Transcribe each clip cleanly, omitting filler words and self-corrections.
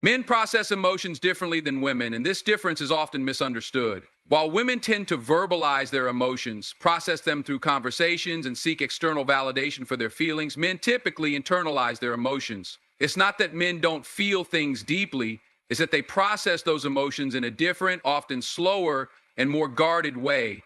Men process emotions differently than women, and this difference is often misunderstood. While women tend to verbalize their emotions, process them through conversations, and seek external validation for their feelings, men typically internalize their emotions. It's not that men don't feel things deeply, it's that they process those emotions in a different, often slower, and more guarded way.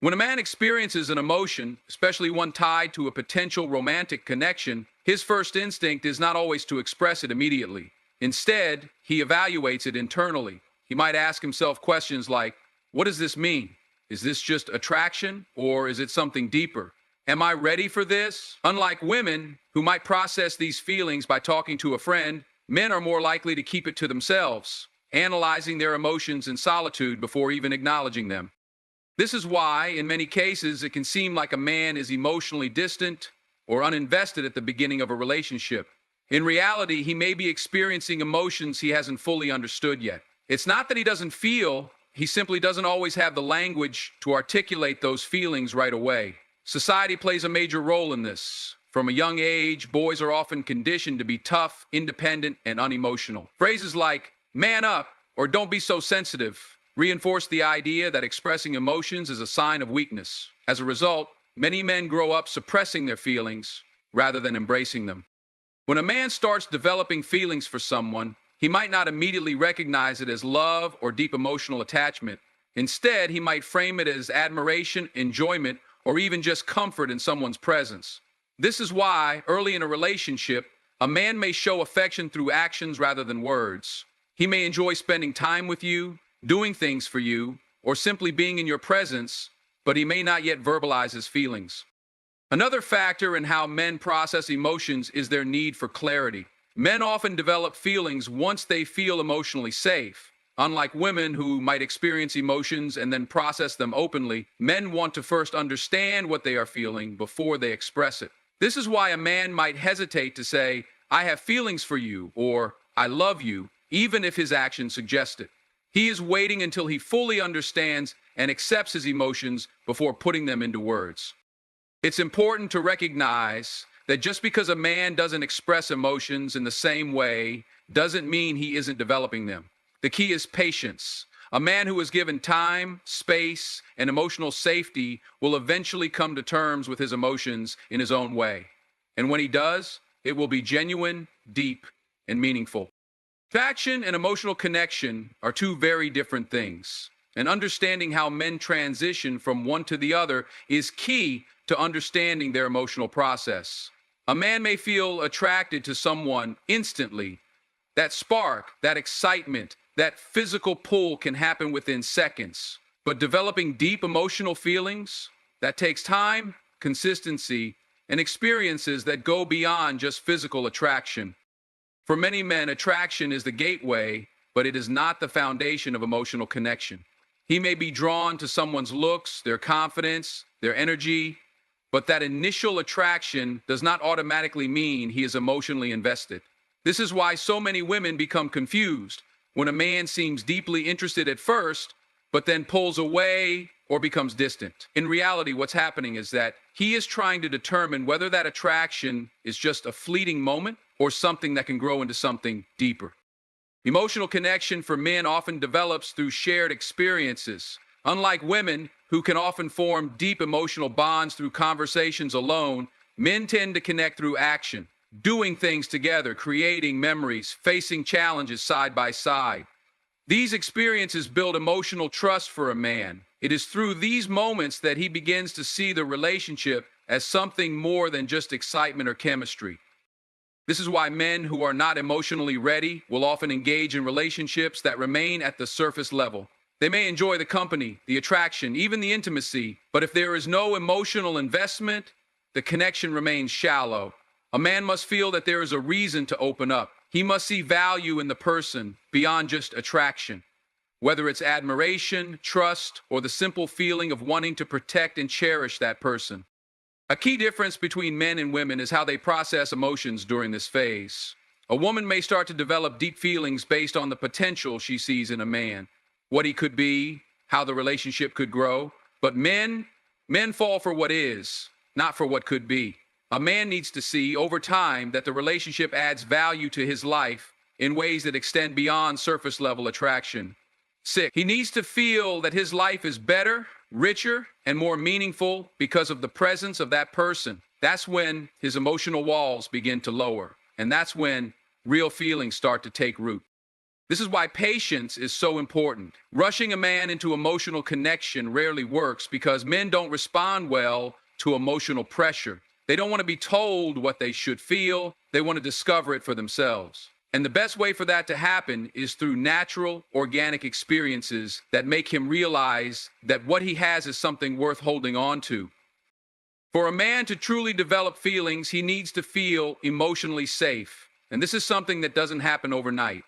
When a man experiences an emotion, especially one tied to a potential romantic connection, his first instinct is not always to express it immediately. Instead, he evaluates it internally. He might ask himself questions like, what does this mean? Is this just attraction, or is it something deeper? Am I ready for this? Unlike women, who might process these feelings by talking to a friend, men are more likely to keep it to themselves, analyzing their emotions in solitude before even acknowledging them. This is why, in many cases, it can seem like a man is emotionally distant or uninvested at the beginning of a relationship. In reality, he may be experiencing emotions he hasn't fully understood yet. It's not that he doesn't feel, he simply doesn't always have the language to articulate those feelings right away. Society plays a major role in this. From a young age, boys are often conditioned to be tough, independent, and unemotional. Phrases like, man up, or don't be so sensitive, reinforce the idea that expressing emotions is a sign of weakness. As a result, many men grow up suppressing their feelings rather than embracing them. When a man starts developing feelings for someone, he might not immediately recognize it as love or deep emotional attachment. Instead, he might frame it as admiration, enjoyment, or even just comfort in someone's presence. This is why, early in a relationship, a man may show affection through actions rather than words. He may enjoy spending time with you, doing things for you, or simply being in your presence, but he may not yet verbalize his feelings. Another factor in how men process emotions is their need for clarity. Men often develop feelings once they feel emotionally safe. Unlike women who might experience emotions and then process them openly, men want to first understand what they are feeling before they express it. This is why a man might hesitate to say, I have feelings for you, or I love you, even if his actions suggest it. He is waiting until he fully understands and accepts his emotions before putting them into words. It's important to recognize that just because a man doesn't express emotions in the same way doesn't mean he isn't developing them. The key is patience. A man who is given time, space, and emotional safety will eventually come to terms with his emotions in his own way. And when he does, it will be genuine, deep, and meaningful. Attraction and emotional connection are two very different things, and understanding how men transition from one to the other is key to understanding their emotional process. A man may feel attracted to someone instantly. That spark, that excitement, that physical pull can happen within seconds. But developing deep emotional feelings, that takes time, consistency, and experiences that go beyond just physical attraction. For many men, attraction is the gateway, but it is not the foundation of emotional connection. He may be drawn to someone's looks, their confidence, their energy, but that initial attraction does not automatically mean he is emotionally invested. This is why so many women become confused when a man seems deeply interested at first, but then pulls away or becomes distant. In reality, what's happening is that he is trying to determine whether that attraction is just a fleeting moment or something that can grow into something deeper. Emotional connection for men often develops through shared experiences. Unlike women, who can often form deep emotional bonds through conversations alone, men tend to connect through action, doing things together, creating memories, facing challenges side by side. These experiences build emotional trust for a man. It is through these moments that he begins to see the relationship as something more than just excitement or chemistry. This is why men who are not emotionally ready will often engage in relationships that remain at the surface level. They may enjoy the company, the attraction, even the intimacy, but if there is no emotional investment, the connection remains shallow. A man must feel that there is a reason to open up. He must see value in the person beyond just attraction, whether it's admiration, trust, or the simple feeling of wanting to protect and cherish that person. A key difference between men and women is how they process emotions during this phase. A woman may start to develop deep feelings based on the potential she sees in a man, what he could be, how the relationship could grow. But men fall for what is, not for what could be. A man needs to see over time that the relationship adds value to his life, in ways that extend beyond surface level attraction. 6. He needs to feel that his life is better, richer, and more meaningful because of the presence of that person. That's when his emotional walls begin to lower, and that's when real feelings start to take root. This is why patience is so important. Rushing a man into emotional connection rarely works because men don't respond well to emotional pressure. They don't want to be told what they should feel. They want to discover it for themselves. And the best way for that to happen is through natural, organic experiences that make him realize that what he has is something worth holding on to. For a man to truly develop feelings, he needs to feel emotionally safe. And this is something that doesn't happen overnight.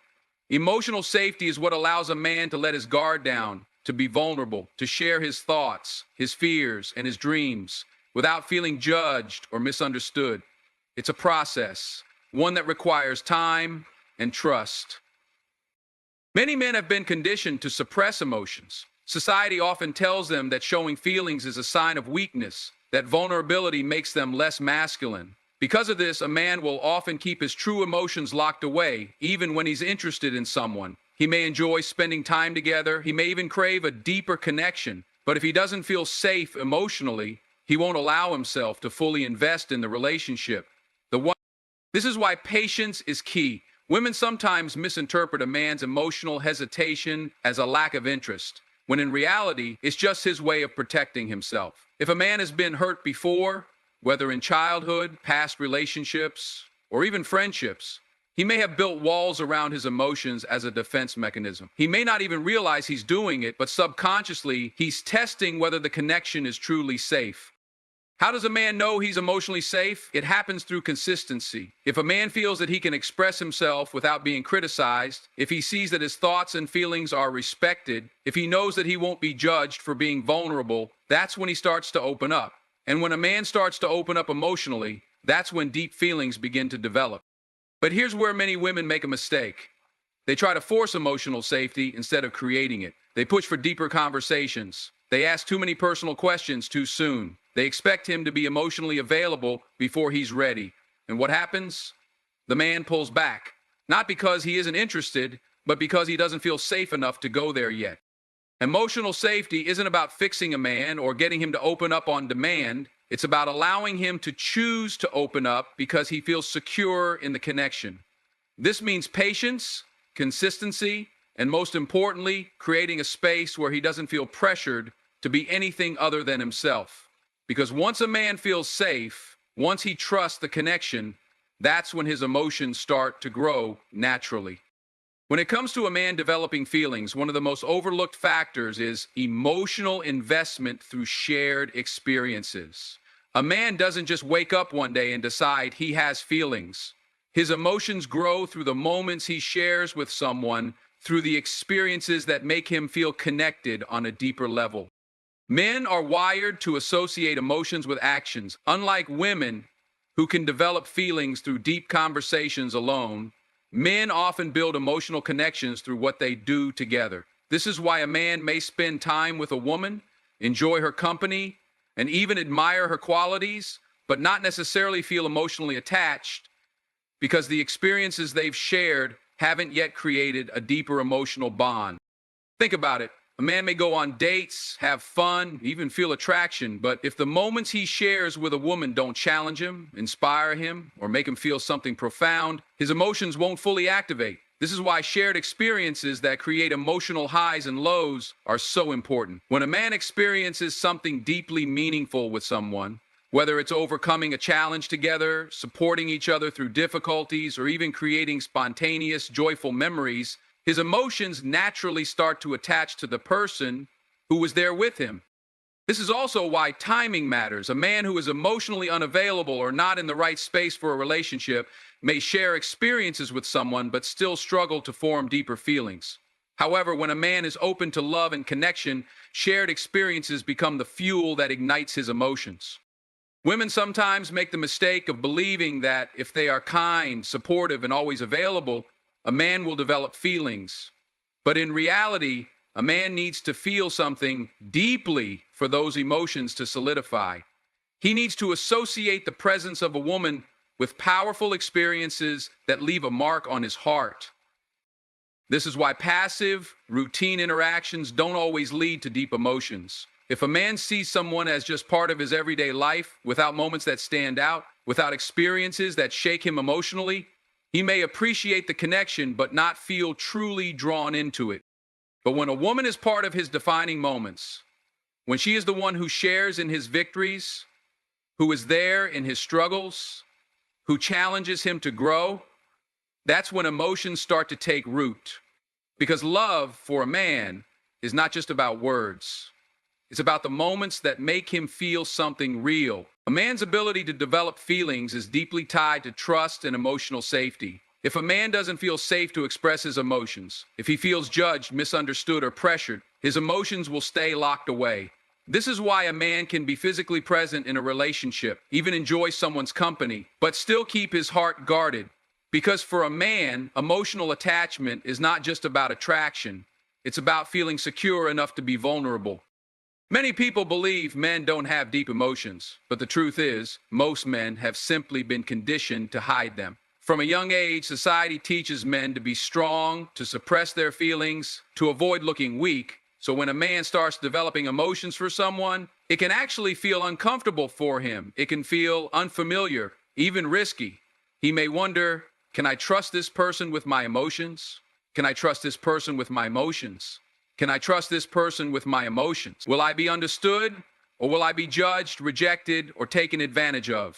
Emotional safety is what allows a man to let his guard down, to be vulnerable, to share his thoughts, his fears, and his dreams without feeling judged or misunderstood. It's a process, one that requires time and trust. Many men have been conditioned to suppress emotions. Society often tells them that showing feelings is a sign of weakness, that vulnerability makes them less masculine. Because of this, a man will often keep his true emotions locked away, even when he's interested in someone. He may enjoy spending time together. He may even crave a deeper connection. But if he doesn't feel safe emotionally, he won't allow himself to fully invest in the relationship. This is why patience is key. Women sometimes misinterpret a man's emotional hesitation as a lack of interest, when in reality, it's just his way of protecting himself. If a man has been hurt before, whether in childhood, past relationships, or even friendships, he may have built walls around his emotions as a defense mechanism. He may not even realize he's doing it, but subconsciously, he's testing whether the connection is truly safe. How does a man know he's emotionally safe? It happens through consistency. If a man feels that he can express himself without being criticized, if he sees that his thoughts and feelings are respected, if he knows that he won't be judged for being vulnerable, that's when he starts to open up. And when a man starts to open up emotionally, that's when deep feelings begin to develop. But here's where many women make a mistake. They try to force emotional safety instead of creating it. They push for deeper conversations. They ask too many personal questions too soon. They expect him to be emotionally available before he's ready. And what happens? The man pulls back. Not because he isn't interested, but because he doesn't feel safe enough to go there yet. Emotional safety isn't about fixing a man or getting him to open up on demand. It's about allowing him to choose to open up because he feels secure in the connection. This means patience, consistency, and most importantly, creating a space where he doesn't feel pressured to be anything other than himself. Because once a man feels safe, once he trusts the connection, that's when his emotions start to grow naturally. When it comes to a man developing feelings, one of the most overlooked factors is emotional investment through shared experiences. A man doesn't just wake up one day and decide he has feelings. His emotions grow through the moments he shares with someone, through the experiences that make him feel connected on a deeper level. Men are wired to associate emotions with actions. Unlike women, who can develop feelings through deep conversations alone, men often build emotional connections through what they do together. This is why a man may spend time with a woman, enjoy her company, and even admire her qualities, but not necessarily feel emotionally attached, because the experiences they've shared haven't yet created a deeper emotional bond. Think about it. A man may go on dates, have fun, even feel attraction, but if the moments he shares with a woman don't challenge him, inspire him, or make him feel something profound, his emotions won't fully activate. This is why shared experiences that create emotional highs and lows are so important. When a man experiences something deeply meaningful with someone, whether it's overcoming a challenge together, supporting each other through difficulties, or even creating spontaneous, joyful memories, his emotions naturally start to attach to the person who was there with him. This is also why timing matters. A man who is emotionally unavailable or not in the right space for a relationship may share experiences with someone but still struggle to form deeper feelings. However, when a man is open to love and connection, shared experiences become the fuel that ignites his emotions. Women sometimes make the mistake of believing that if they are kind, supportive, and always available, a man will develop feelings. But in reality, a man needs to feel something deeply for those emotions to solidify. He needs to associate the presence of a woman with powerful experiences that leave a mark on his heart. This is why passive, routine interactions don't always lead to deep emotions. If a man sees someone as just part of his everyday life, without moments that stand out, without experiences that shake him emotionally, he may appreciate the connection but not feel truly drawn into it. But when a woman is part of his defining moments, when she is the one who shares in his victories, who is there in his struggles, who challenges him to grow, that's when emotions start to take root. Because love for a man is not just about words. It's about the moments that make him feel something real. A man's ability to develop feelings is deeply tied to trust and emotional safety. If a man doesn't feel safe to express his emotions, if he feels judged, misunderstood, or pressured, his emotions will stay locked away. This is why a man can be physically present in a relationship, even enjoy someone's company, but still keep his heart guarded. Because for a man, emotional attachment is not just about attraction. It's about feeling secure enough to be vulnerable. Many people believe men don't have deep emotions, but the truth is, most men have simply been conditioned to hide them. From a young age, society teaches men to be strong, to suppress their feelings, to avoid looking weak. So when a man starts developing emotions for someone, it can actually feel uncomfortable for him. It can feel unfamiliar, even risky. He may wonder, can I trust this person with my emotions? Can I trust this person with my emotions? Can I trust this person with my emotions? Will I be understood, or will I be judged, rejected, or taken advantage of?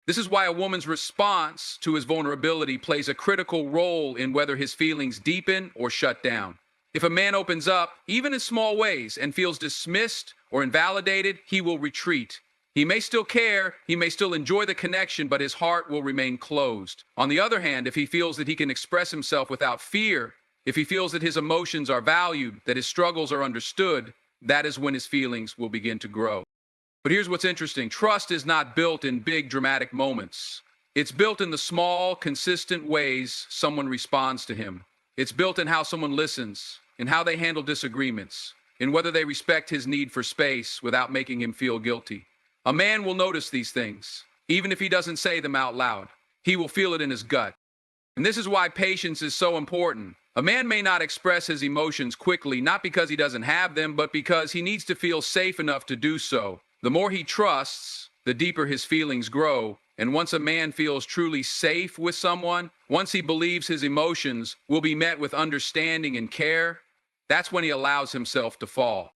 This is why a woman's response to his vulnerability plays a critical role in whether his feelings deepen or shut down. If a man opens up, even in small ways, and feels dismissed or invalidated, he will retreat. He may still care, he may still enjoy the connection, but his heart will remain closed. On the other hand, if he feels that he can express himself without fear, if he feels that his emotions are valued, that his struggles are understood, that is when his feelings will begin to grow. But here's what's interesting. Trust is not built in big dramatic moments. It's built in the small, consistent ways someone responds to him. It's built in how someone listens, in how they handle disagreements, in whether they respect his need for space without making him feel guilty. A man will notice these things, even if he doesn't say them out loud. He will feel it in his gut. And this is why patience is so important. A man may not express his emotions quickly, not because he doesn't have them, but because he needs to feel safe enough to do so. The more he trusts, the deeper his feelings grow. And once a man feels truly safe with someone, once he believes his emotions will be met with understanding and care, that's when he allows himself to fall.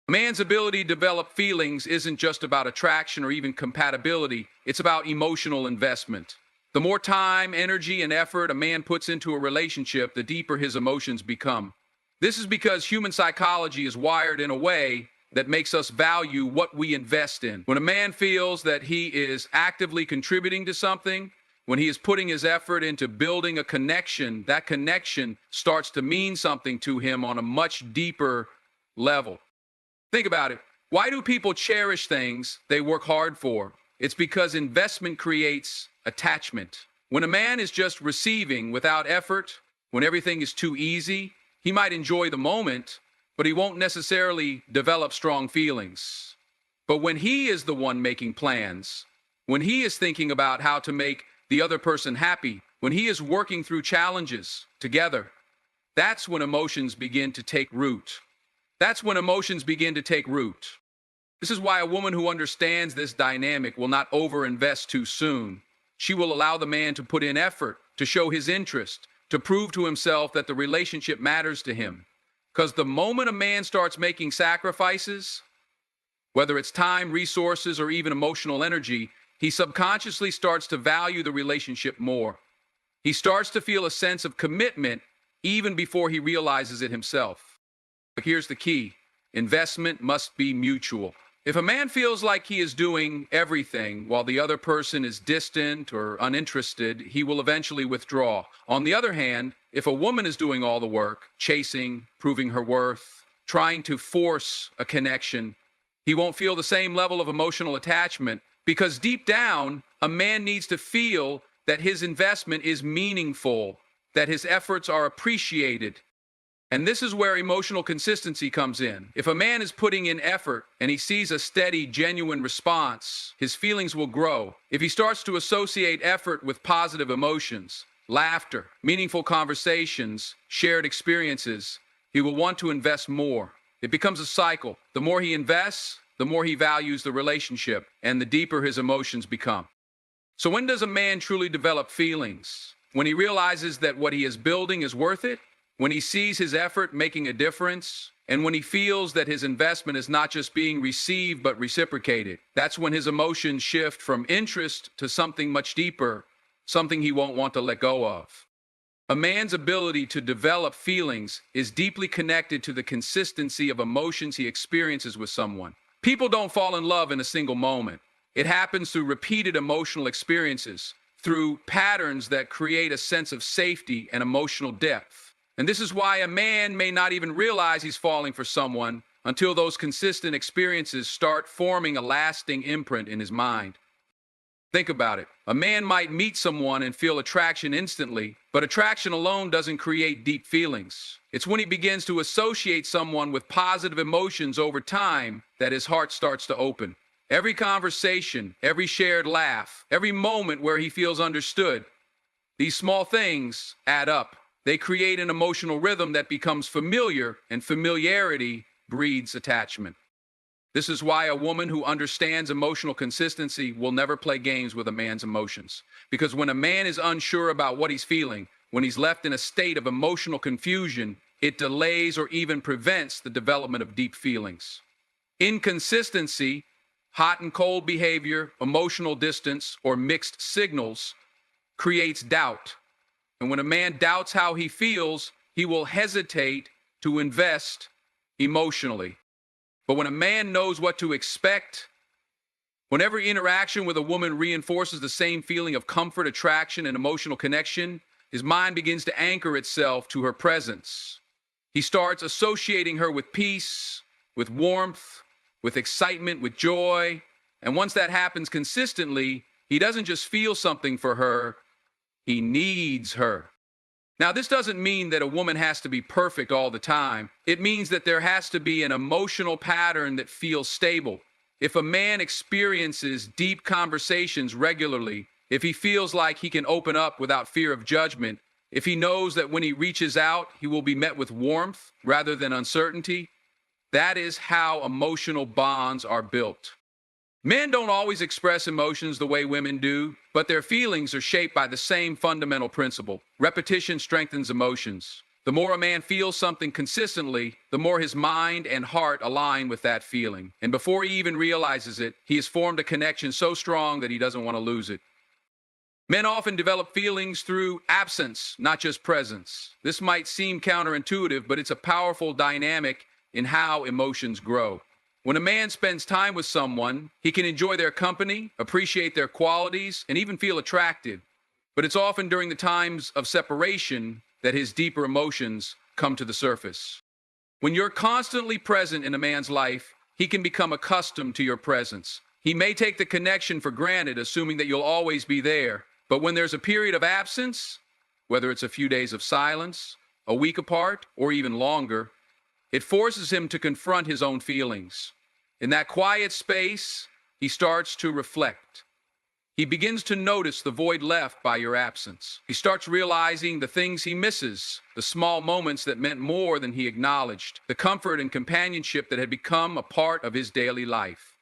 A man's ability to develop feelings isn't just about attraction or even compatibility, it's about emotional investment. The more time, energy, and effort a man puts into a relationship, the deeper his emotions become. This is because human psychology is wired in a way that makes us value what we invest in. When a man feels that he is actively contributing to something, when he is putting his effort into building a connection, that connection starts to mean something to him on a much deeper level. Think about it. Why do people cherish things they work hard for? It's because investment creates attachment. When a man is just receiving without effort, when everything is too easy, he might enjoy the moment, but he won't necessarily develop strong feelings. But when he is the one making plans, when he is thinking about how to make the other person happy, when he is working through challenges together, that's when emotions begin to take root. That's when emotions begin to take root. This is why a woman who understands this dynamic will not overinvest too soon. She will allow the man to put in effort, to show his interest, to prove to himself that the relationship matters to him. Because the moment a man starts making sacrifices, whether it's time, resources, or even emotional energy, he subconsciously starts to value the relationship more. He starts to feel a sense of commitment even before he realizes it himself. But here's the key. Investment must be mutual. If a man feels like he is doing everything while the other person is distant or uninterested, he will eventually withdraw. On the other hand, if a woman is doing all the work, chasing, proving her worth, trying to force a connection, he won't feel the same level of emotional attachment because deep down, a man needs to feel that his investment is meaningful, that his efforts are appreciated. And this is where emotional consistency comes in. If a man is putting in effort and he sees a steady, genuine response, his feelings will grow. If he starts to associate effort with positive emotions, laughter, meaningful conversations, shared experiences, he will want to invest more. It becomes a cycle. The more he invests, the more he values the relationship, and the deeper his emotions become. So when does a man truly develop feelings? When he realizes that what he is building is worth it, when he sees his effort making a difference, and when he feels that his investment is not just being received but reciprocated. That's when his emotions shift from interest to something much deeper, something he won't want to let go of. A man's ability to develop feelings is deeply connected to the consistency of emotions he experiences with someone. People don't fall in love in a single moment. It happens through repeated emotional experiences, through patterns that create a sense of safety and emotional depth. And this is why a man may not even realize he's falling for someone until those consistent experiences start forming a lasting imprint in his mind. Think about it. A man might meet someone and feel attraction instantly, but attraction alone doesn't create deep feelings. It's when he begins to associate someone with positive emotions over time that his heart starts to open. Every conversation, every shared laugh, every moment where he feels understood, these small things add up. They create an emotional rhythm that becomes familiar, and familiarity breeds attachment. This is why a woman who understands emotional consistency will never play games with a man's emotions. Because when a man is unsure about what he's feeling, when he's left in a state of emotional confusion, it delays or even prevents the development of deep feelings. Inconsistency, hot and cold behavior, emotional distance, or mixed signals creates doubt. And when a man doubts how he feels, he will hesitate to invest emotionally. But when a man knows what to expect, when every interaction with a woman reinforces the same feeling of comfort, attraction, and emotional connection, his mind begins to anchor itself to her presence. He starts associating her with peace, with warmth, with excitement, with joy. And once that happens consistently, he doesn't just feel something for her, he needs her. Now, this doesn't mean that a woman has to be perfect all the time. It means that there has to be an emotional pattern that feels stable. If a man experiences deep conversations regularly, if he feels like he can open up without fear of judgment, if he knows that when he reaches out, he will be met with warmth rather than uncertainty, that is how emotional bonds are built. Men don't always express emotions the way women do, but their feelings are shaped by the same fundamental principle. Repetition strengthens emotions. The more a man feels something consistently, the more his mind and heart align with that feeling. And before he even realizes it, he has formed a connection so strong that he doesn't want to lose it. Men often develop feelings through absence, not just presence. This might seem counterintuitive, but it's a powerful dynamic in how emotions grow. When a man spends time with someone, he can enjoy their company, appreciate their qualities, and even feel attracted. But it's often during the times of separation that his deeper emotions come to the surface. When you're constantly present in a man's life, he can become accustomed to your presence. He may take the connection for granted, assuming that you'll always be there. But when there's a period of absence, whether it's a few days of silence, a week apart, or even longer, it forces him to confront his own feelings. In that quiet space, he starts to reflect. He begins to notice the void left by your absence. He starts realizing the things he misses, the small moments that meant more than he acknowledged, the comfort and companionship that had become a part of his daily life.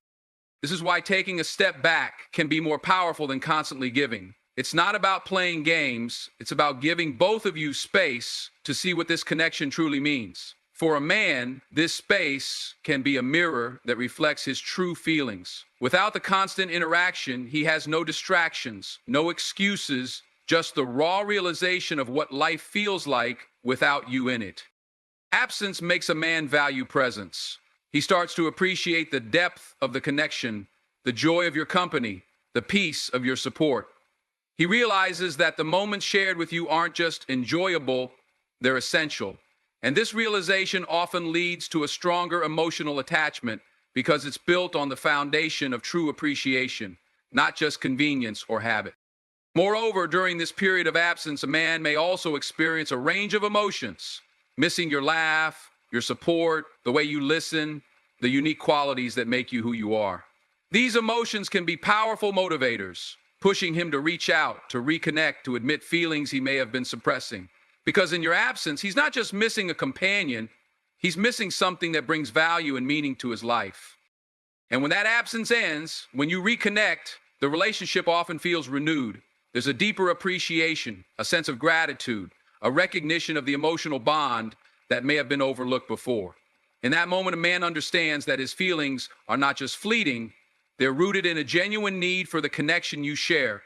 This is why taking a step back can be more powerful than constantly giving. It's not about playing games, it's about giving both of you space to see what this connection truly means. For a man, this space can be a mirror that reflects his true feelings. Without the constant interaction, he has no distractions, no excuses, just the raw realization of what life feels like without you in it. Absence makes a man value presence. He starts to appreciate the depth of the connection, the joy of your company, the peace of your support. He realizes that the moments shared with you aren't just enjoyable, they're essential. And this realization often leads to a stronger emotional attachment because it's built on the foundation of true appreciation, not just convenience or habit. Moreover, during this period of absence, a man may also experience a range of emotions, missing your laugh, your support, the way you listen, the unique qualities that make you who you are. These emotions can be powerful motivators. pushing him to reach out, to reconnect, to admit feelings he may have been suppressing. Because in your absence, he's not just missing a companion, he's missing something that brings value and meaning to his life. And when that absence ends, when you reconnect, the relationship often feels renewed. There's a deeper appreciation, a sense of gratitude, a recognition of the emotional bond that may have been overlooked before. In that moment, a man understands that his feelings are not just fleeting, they're rooted in a genuine need for the connection you share.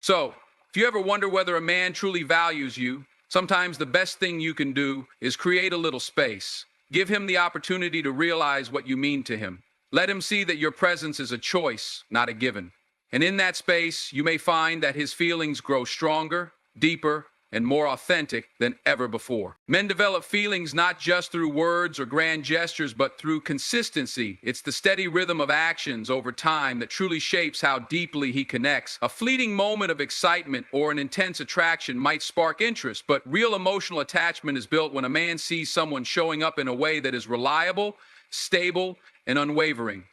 So, if you ever wonder whether a man truly values you, sometimes the best thing you can do is create a little space. Give him the opportunity to realize what you mean to him. Let him see that your presence is a choice, not a given. And in that space, you may find that his feelings grow stronger, deeper, and more authentic than ever before. Men develop feelings not just through words or grand gestures, but through consistency. It's the steady rhythm of actions over time that truly shapes how deeply he connects. A fleeting moment of excitement or an intense attraction might spark interest, but real emotional attachment is built when a man sees someone showing up in a way that is reliable, stable, and unwavering.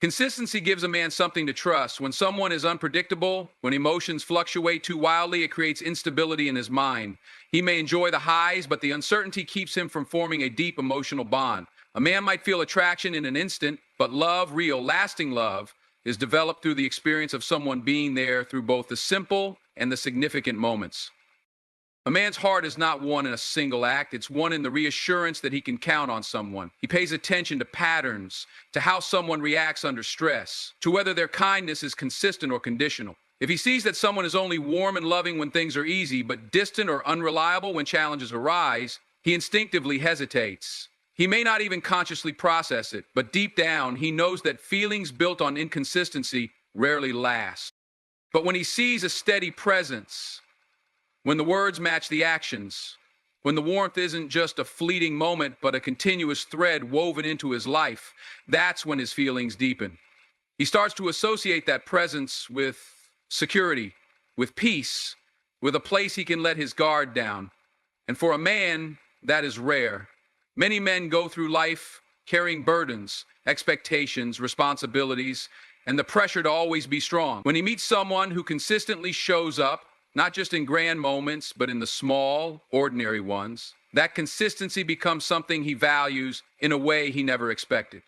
Consistency gives a man something to trust. When someone is unpredictable, when emotions fluctuate too wildly, it creates instability in his mind. He may enjoy the highs, but the uncertainty keeps him from forming a deep emotional bond. A man might feel attraction in an instant, but love, real, lasting love, is developed through the experience of someone being there through both the simple and the significant moments. A man's heart is not won in a single act. It's won in the reassurance that he can count on someone. He pays attention to patterns, to how someone reacts under stress, to whether their kindness is consistent or conditional. If he sees that someone is only warm and loving when things are easy, but distant or unreliable when challenges arise, he instinctively hesitates. He may not even consciously process it, but deep down, he knows that feelings built on inconsistency rarely last. But when he sees a steady presence, when the words match the actions, when the warmth isn't just a fleeting moment, but a continuous thread woven into his life, that's when his feelings deepen. He starts to associate that presence with security, with peace, with a place he can let his guard down. And for a man, that is rare. Many men go through life carrying burdens, expectations, responsibilities, and the pressure to always be strong. When he meets someone who consistently shows up, not just in grand moments, but in the small, ordinary ones, that consistency becomes something he values in a way he never expected.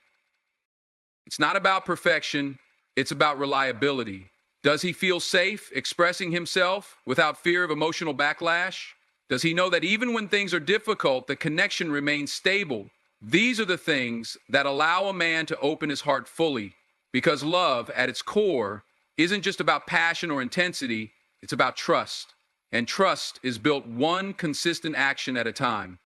It's not about perfection, it's about reliability. Does he feel safe expressing himself without fear of emotional backlash? Does he know that even when things are difficult, the connection remains stable? These are the things that allow a man to open his heart fully, because love, at its core, isn't just about passion or intensity, it's about trust. And trust is built one consistent action at a time.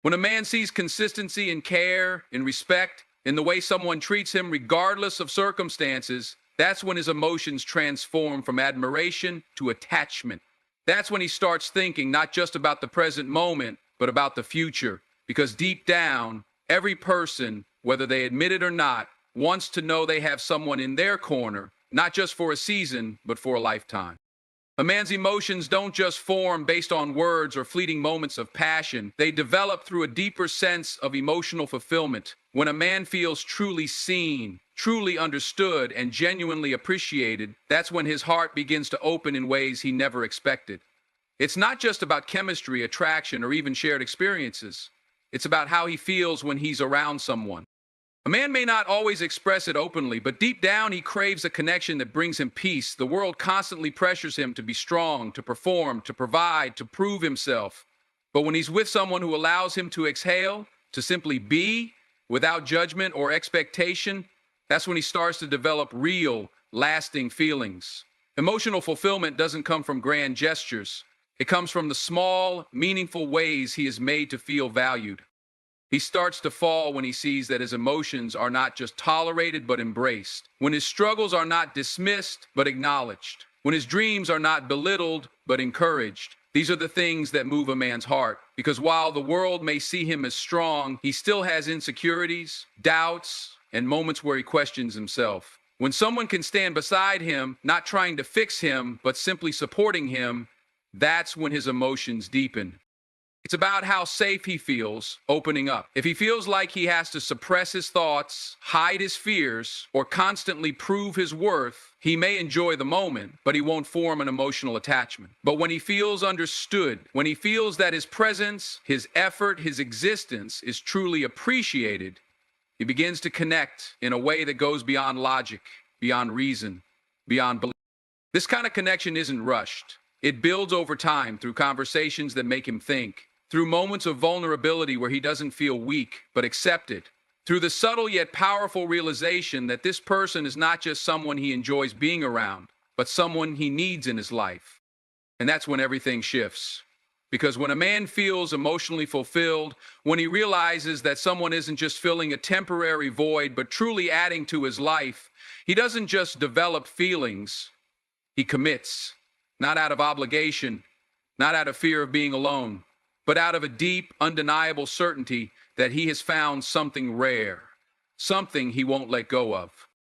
When a man sees consistency in care, in respect, in the way someone treats him regardless of circumstances, that's when his emotions transform from admiration to attachment. That's when he starts thinking not just about the present moment, but about the future. Because deep down, every person, whether they admit it or not, wants to know they have someone in their corner, not just for a season, but for a lifetime. A man's emotions don't just form based on words or fleeting moments of passion. They develop through a deeper sense of emotional fulfillment. When a man feels truly seen, truly understood, and genuinely appreciated, that's when his heart begins to open in ways he never expected. It's not just about chemistry, attraction, or even shared experiences. It's about how he feels when he's around someone. A man may not always express it openly, but deep down he craves a connection that brings him peace. The world constantly pressures him to be strong, to perform, to provide, to prove himself. But when he's with someone who allows him to exhale, to simply be, without judgment or expectation, that's when he starts to develop real, lasting feelings. Emotional fulfillment doesn't come from grand gestures. It comes from the small, meaningful ways he is made to feel valued. He starts to fall when he sees that his emotions are not just tolerated but embraced, when his struggles are not dismissed but acknowledged, when his dreams are not belittled but encouraged. These are the things that move a man's heart, because while the world may see him as strong, he still has insecurities, doubts, and moments where he questions himself. When someone can stand beside him, not trying to fix him, but simply supporting him, that's when his emotions deepen. It's about how safe he feels opening up. If he feels like he has to suppress his thoughts, hide his fears, or constantly prove his worth, he may enjoy the moment, but he won't form an emotional attachment. But when he feels understood, when he feels that his presence, his effort, his existence is truly appreciated, he begins to connect in a way that goes beyond logic, beyond reason, beyond belief. This kind of connection isn't rushed. It builds over time through conversations that make him think, through moments of vulnerability where he doesn't feel weak, but accepted, through the subtle yet powerful realization that this person is not just someone he enjoys being around, but someone he needs in his life. And that's when everything shifts. Because when a man feels emotionally fulfilled, when he realizes that someone isn't just filling a temporary void, but truly adding to his life, he doesn't just develop feelings, he commits, not out of obligation, not out of fear of being alone, but out of a deep, undeniable certainty that he has found something rare, something he won't let go of.